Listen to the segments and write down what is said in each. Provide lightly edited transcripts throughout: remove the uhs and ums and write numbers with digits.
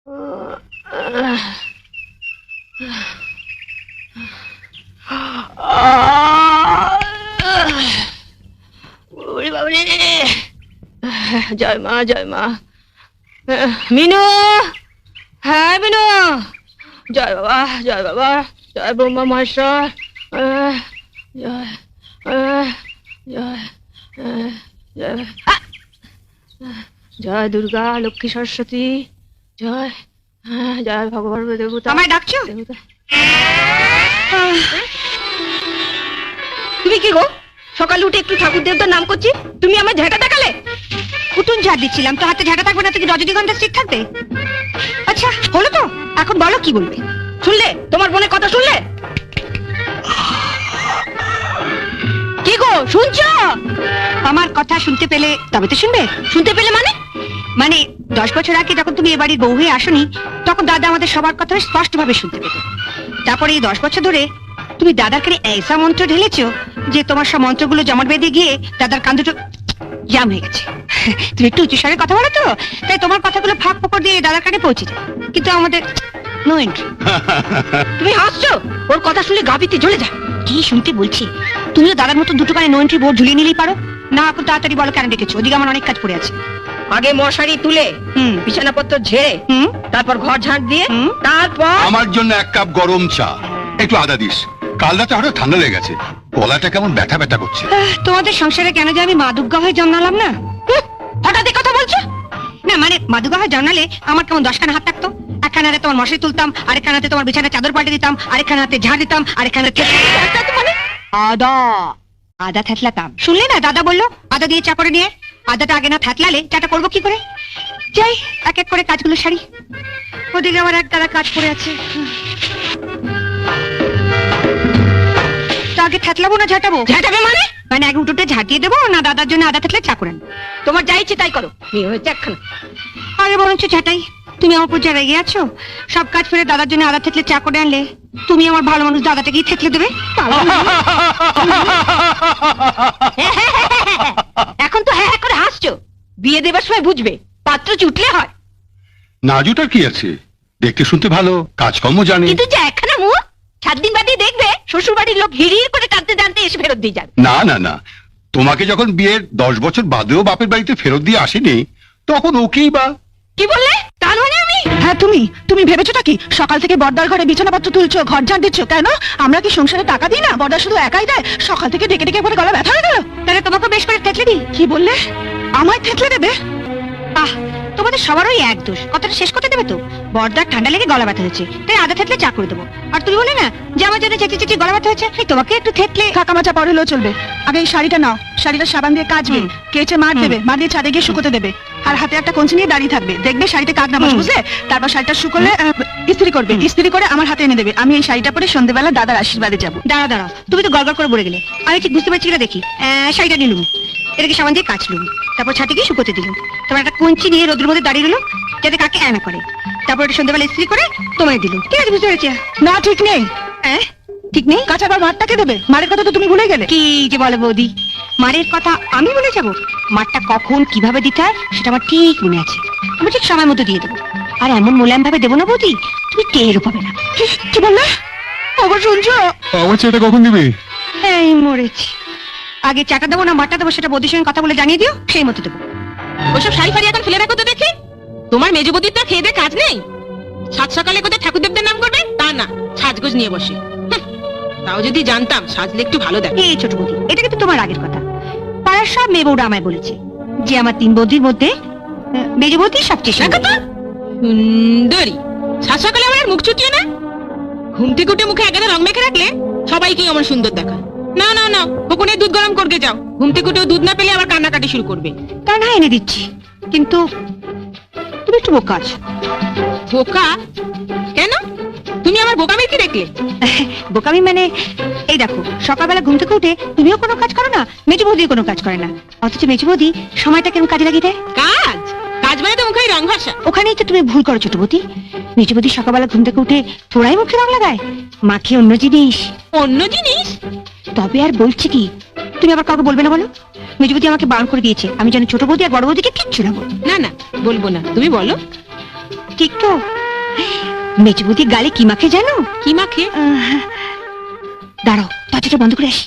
ওরে বাবারে, জয় মা জয় মা। মিনু, হ্যাঁ মিনু, জয় বাবা জয় বাবা, জয় ব্রহ্মা মহেশ্বর, জয় জয় জয় জয় দুর্গা লক্ষ্মী সরস্বতী, জয় জয় ভগবান দেবতা। আমায় ডাকছো? তুমি কি গো, সকালে উঠে একটু ঠাকুর দেবতার নাম করছি, তুমি আমার ঝাঁটা দেখালে? উঠুন ঝাড় দিচ্ছিলাম, তো হাতে ঝাঁটা থাকবে না তো কি রজনীগন্ধা স্টিক থাকবে? আচ্ছা হলো তো, এখন বলো কি বলবে। শুনলে তোমার বোনের কথা শুনলে? কি গো শুনছো? আমার কথা শুনতে পেলে তবে তো শুনবে। শুনতে পেলে মানে? মানে 10 বছর আগে যখন তুমি এ বাড়ির বউ হয়ে আসনি, তখন দাদা আমাদের সবার কথা স্পষ্ট ভাবে শুনতে পেত। তারপরে এই 10 বছর ধরে তুমি দাদার কানে ऐसा মন্ত্র ঢেলেছো যে তোমার সব মন্ত্রগুলো জমাট বেঁধে গিয়ে দাদার কান দুটো জাম হয়ে গেছে। তুমি একটু উঁচু স্বরে কথা বলো তো, তাই তোমার কথাগুলো ফাঁক ফোকর দিয়ে দাদার কানে পৌঁছে যায়, কিন্তু আমাদের নো এন্ট্রি। তুমি হাসছো, ওর কথা শুনলে গা পিত্তে জ্বলে যায়। কি শুনতে বলছি, তুমিও দাদার মতো দুটো কানে নো এন্ট্রি বোর্ড ঝুলিয়ে নিলেই পারো না। এখন তাড়াতাড়ি বলো কেন ডেকেছো? ওদিকে আমার অনেক কাজ পড়ে আছে। আগে মশারি তুলে বিছানাপত্র ঝেড়ে তারপর ঘর ঝাড় দিয়ে তারপর আমার জন্য 1 কাপ গরম চা, একটু আদা দিস। কাল রাতে হঠাৎ ঠান্ডা লেগে গেছে, গলাটা কেমন ব্যথা ব্যথা করছে। তোমাদের সংসারে কেন যে আমি মা দুর্গা হয়ে জন্মালাম না? হঠাৎ এই কথা বলছো? না মানে মা দুর্গা হয়ে জন্মালে আমার কেমন 10খানা হাত থাকতো। একখানা হাতে তোমার মশারি তুলতাম, আরেকখানা হাতে তোমার বিছানা চাদর পাল্টে দিতাম, আরেকখানা হাতে ঝাড় দিতাম, আরেকখানা মানে আদা আদা থ্যাতলাতাম। শুনলে না দাদা বললো আদা দিয়ে চা করে নিয়ে। আদাটা আগে না থ্যাতলালে চাটা করবো কি করে? যাই এক এক করে কাজগুলো সারি, ওদিকে আমার এক গাদা কাজ পড়ে আছে। আগে থ্যাতলাবো না ঝাঁটাবো? ঝাঁটাবে মানে? মানে আগে উঠোতে ঝাঁটিয়ে দেবো না দাদার জন্য আদা থাকলে চা করে আনবো? তোমার যা ইচ্ছে তাই করো, মেয়ে হয়েছে একখানা। আগে বরঞ্চ ঝাঁটাই। তুমি আমার উপর যা রেগে আছো, সব কাজ ফেলে দাদার জন্য আদা থেতলে চা করে আনলে তুমি আমার ভালো মানুষ দাদাটাকেই থেতলে দেবে। এখন তো হ্যাঁ করে হাসছো, বিয়ে দেবার সময় বুঝবে পাত্র চুটলে হয়। নাজুটার কি আছে, দেখতে শুনতে ভালো, কাজকর্ম জানে। কিন্তু যে একখানা মুখ, 7 দিন বাদে দেখবে শ্বশুর বাড়ির লোক হিড়ির করে টানতে টানতে এসে ফেরত দিয়ে যাবে। না না না, তোমাকে যখন বিয়ের 10 বছর বাদেও বাপের বাড়িতে ফেরত দিয়ে আসেনি, তখন ওকেই বা। কি বললে? তার মানে আমি? হ্যাঁ তুমি ভেবেছোটা কি সকাল থেকে বর্দার ঘরে বিছানাপত্র তুলছো, ঘর ঝাড় দিচ্ছ? কেন আমরা কি সংসারে টাকা দিই না? বর্দা শুধু একাই দেয়? সকাল থেকে ডেকে ডেকে পরে গলা ব্যথা হয়ে গেল। তাহলে তোমাকে বেশ করে থেতলে দিই। কি বললে? আমায় থেতলে দেবে? আহ, তোমাদের সবারই এক দোষ। কথাটা শেষ করতে দেবে তো? বর্দার ঠান্ডা লেগে গলা ব্যথা হয়েছে, তাই আদা থেতলে চা করে দেবো। আর তুমি বলে না যে আমার জন্য চেঁচে চেঁচে গলা ব্যথা হয়েছে, এই তোমাকে একটু থেতলে কাকামাচা পর হলেও চলবে। আগে এই শাড়িটা নাও, শাড়িটা সাবান দিয়ে কাচবে, কেচে মার দেবে, মার দিয়ে ছাদে গিয়ে শুকোতে দেবে, আর হাতে একটা কঞ্চি নিয়ে দাঁড়িয়ে থাকবে। দেখবে শাড়িতে কাক না বসে, বুঝলে? তারপর শাড়িটা শুকোলে ইস্ত্রি করবে, ইস্ত্রি করে আমার হাতে এনে দেবে। আমি এই শাড়িটা পরে সন্ধ্যেবেলা দাদার আশীর্বাদে যাবো। দাঁড়া দাঁড়াও, তুমি তো গড়গড় করে বলে গেলে। আমি ঠিক বুঝতে পারছি না। দেখি শাড়িটা নিলুম, এটাকে সাবান দিয়ে কাচলুম, তারপর ছাদে গিয়ে শুকোতে দিলুম, তারপর একটা কঞ্চি নিয়ে রোদ্রের মধ্যে দাঁড়িয়ে রইলো যাতে কাকে না করে, তারপর এটা সন্ধ্যাবেলা ইস্ত্রি করে তোমায় দিলুম। ঠিক আছে, বুঝতে পেরেছি। না ঠিক নেই। ঠিক নেই? কাঁচাবার মারটাকে দেবে? মারের কথা তো তুমি ভুলে গেলে। কি যে বলে বৌদি, মারের কথা আমি বলে যাবো? মারটা কখন কিভাবে দিতে হয় সেটা আমার ঠিক মনে আছে। আমি ঠিক সময় মতো দিয়ে দেবো, আর এমন মোলায়েম ভাবে দেবো না বৌদি, তুমি টেরও পাবে না। কি বললে? ওগো শুনছো? আমার চেয়ে কখন দিবি? এই মরেছি। আগে চাটা দেবো না মারটা দেবো সেটা বৌদির সঙ্গে কথা বলে জানিয়ে দিও, সেই মতো দেবো। ওসব শাড়ি ফাড়ি এখন ফেলে রাখো তো দেখি। তোমার মেজ বৌদির তো খেয়ে কাজ নেই। সাত সকালে কোথায় ঠাকুর দেবদের নাম করবে তা না, সাজগোজ নিয়ে বসে। তাও যদি জানতাম সাজলে একটু ভালো দেখ। এই ছোট বৌদি, এটা কিন্তু তোমার আগের কথা। পাড়ার সব মেয়ে বউরা আমায় বলেছে যে আমার 3 বৌদির মধ্যে মেজ বৌদি সবচেয়ে সুন্দর। সুন্দরী। সাত সকালে আমার মুখ চুটিয়ে না, ঘুম থেকে উঠে মুখে একেবারে রং মেখে রাখলে সবাইকেই আমার সুন্দর দেখায়। না না না, ওখানে দুধ গরম করতে যাও। ঘুম থেকে উঠে দুধ না পেলে আবার কান্নাকাটি শুরু করবে। তা না এনে দিচ্ছি, কিন্তু তুমি একটু বোকা আছো। বোকা কেন? তুমি আমার বোকামির কি দেখলে? বোকামি মানে এই দেখো, সকালবেলা ঘুম থেকে উঠে তুমিও কোনো কাজ করো না, মেজো বৌদিও কোনো কাজ করে না, অথচ মেজো বৌদি সময়টা কেন কাজে লাগিয়ে দেয়। কাজ কাজ মানে তো মুখে রং ঘষা। ওখানেই তো তুমি ভুল করো ছোট বৌদি। মেজো বৌদি সকালবেলা ঘুম থেকে উঠে থোড়াই মুখে রং লাগায়, মাখে অন্য জিনিস। অন্য জিনিস? তবে আর বলছি কি, তুমি আবার কাউকে বলবে না বলো? মেজো বৌদি আমাকে বারণ করে দিয়েছে আমি যেন ছোট বৌদি আর বড় বৌদিকে কিচ্ছু না বলি। না না, বলবো না, তুমি বলো। ঠিক তো। মেজবুদি গালে কি মাখে জানো? কি মাখে? দাঁড়াও, দরজাটা বন্ধ করে আসি।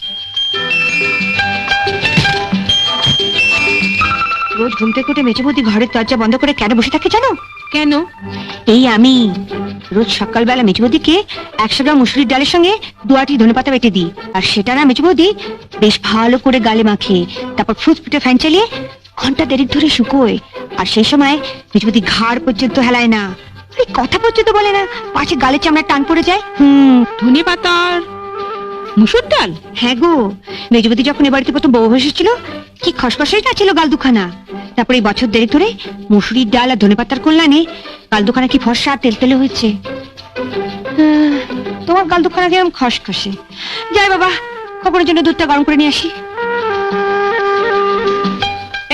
রোজ ঘুম থেকে উঠে মেজবুদি ঘরের দরজা বন্ধ করে কেন বসে থাকে জানো? কেন? এই আমি রোজ সকালবেলা মেজবুদিকে 100 গ্রাম মুসুরির ডালের সঙ্গে 2 আঁটি ধনেপাতা বেটে দিই, আর সেটা না মেজবুদি বেশ ভালো করে গালে মাখে, তারপর ফুসফুটে ফ্যান চালিয়ে ঘন্টা দেড়েক ধরে শুকোয়। আর সেই সময় মেজবুদি ঘাড় পর্যন্ত হেলায় না, এই কথা পর্যন্ত বলে না, পাছে গালে চামড়া টান পড়ে যায়। ধনে পাতার মুসুর ডাল? হ্যাঁ গো, মেজবতী যখন এ বাড়িতে প্রথম বউ এসেছিল কি খসখসাই না ছিল গাল দুখানা। তারপরে এই বছর দেড়েক ধরে মুসুরির ডাল আর ধনেপাতার কল্যাণে গাল দুখানা কি ফর্সা আর তেলতেলে হয়েছে। তোমার গাল দুখানা যেরকম খসখসে। যাই বাবা, খবরের জন্য দুধটা গরম করে নিয়ে আসি।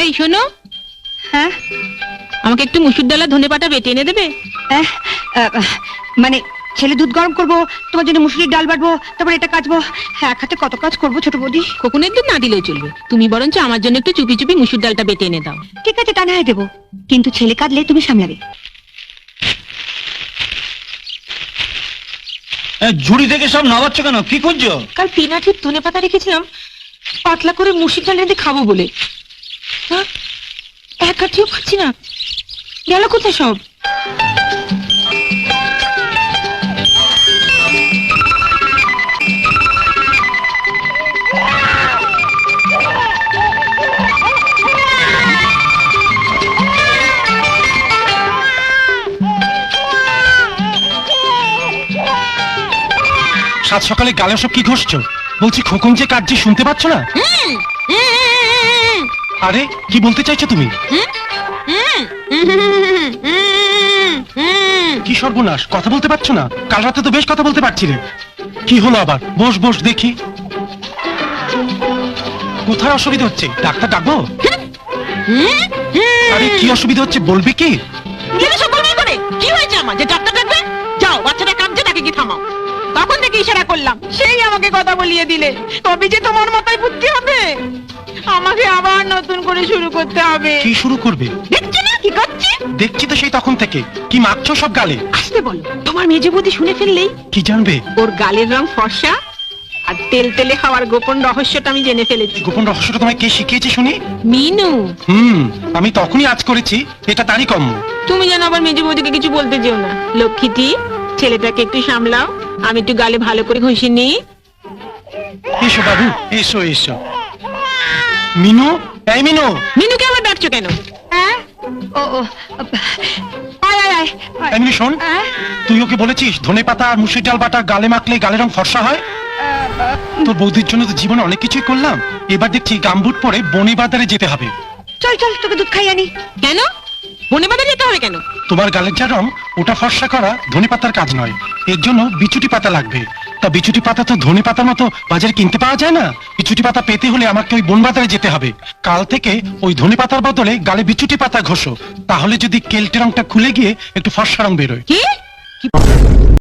এই শোনো, হ্যাঁ, আমাকে একটু মুসুর ডাল আর ধনে পাতা বেটে এনে দেবে? আহ, আহ, মানে ছেলে দুধ গরম করবো, তোমার জন্য মুসুরির ডাল বাটবো, তারপর এটা কাটবো, এক হাতে কত কাজ করবো ছোট বৌদি। খোকনের দুধ না দিলেও চলবে, তুমি বরঞ্চ আমার জন্য একটু চুপি চুপি মুসুর ডালটা বেটে এনে দাও। ঠিক আছে, তা না হয় দেবো, কিন্তু ছেলে কাঁদলে তুমি সামলাবে। ঝুড়ি থেকে সব নামাচ্ছ কেন? কি করছো? কাল 3 আঁটির ধনে পাতা রেখেছিলাম পাতলা করে মুসুর ডাল রেঁধে খাবো বলে, হ্যাঁ, 1 আঁটিও পাচ্ছি না। গেল কোথায় সব? সাত সকালে গালে সব কি ঘষছো? বলছি খোকন যে কাটছে শুনতে পাচ্ছ না? আরে কি বলতে চাইছো তুমি? কি সর্বনাশ, কথা বলতে পারছো না? কাল রাতে তো বেশ কথা বলতে পারছিলে। কি হলো আবার? বস বস দেখি। কোথায় অসুবিধা হচ্ছে? ডাক্তার ডাকবো? আরে কি অসুবিধা হচ্ছে বলবে কি? কি হয়েছে আমার যে ডাক্তার ডাকবে? যাও, বাচ্চাটা কাঁদছে, তাকে কি থামাও। তখন থেকে ইশারা করলাম, সেই আমাকে কথা বলিয়ে দিলে। তবে যে তোমার মাথায় বুদ্ধি হবে, আমাকে আবার নতুন করে শুরু করতে হবে। কি শুরু করবে? দেখছি না কি করছে? দেখছি তো সেই তখন থেকে। কি মাখছো সব গালে? আসতে বলো, তোমার মেজে বৌদি শুনে ফেললেই। কি জানবে? ওর গালের রং ফর্সা আর তেল তেলে খাওয়ার গোপন রহস্যটা আমি জেনে ফেলেছি। গোপন রহস্যটা তোমায় কে শিখিয়েছে শুনি? মিনু। আমি তখনই আজ করেছি, এটা তারই কম্য। তুমি যেন আবার মেজে বৌদিকে কিছু বলতে যেও না। লক্ষ্মীটি, ছেলেটাকে একটু সামলাও, আমি একটু গালে ভালো করে ঘষে নিই। এসো বাবু, এসো এসো। মিনু, এই মিনু। মিনুকে আবার ডাকছো কেন? হ্যাঁ, ও ও, আয় আয় আয় আয়। এই মিনু শোন, হ্যাঁ? তুই ওকে বলেছিস ধনে পাতা আর মুসুর ডাল বাটা গালে মাখলে গালের রং ফর্সা হয়? তোর বৌদির জন্য তো জীবনে অনেক কিছুই করলাম, এবার দেখছি গামবুট পরে বনি বাজারে যেতে হবে। চল চল, তোকে দুধ খাই আনি। কেন? বনে বাজারে যেতে হবে কেন? তোমার গালের যা রং, ওটা ফর্সা করা ধনে পাতার কাজ নয়, এর জন্য বিচুটি পাতা লাগবে। তা বিচুটি পাতা তো ধনে পাতার মতো বাজারে কিনতে পাওয়া যায় না। বিচুটি পাতা পেতে হলে আমাকে ওই বন বাজারে যেতে হবে। কাল থেকে ওই ধনে পাতার বদলে গালে বিচুটি পাতা ঘষো, তাহলে যদি কেলটে রংটা খুলে গিয়ে একটু ফর্সা রং বেরোয়। কি?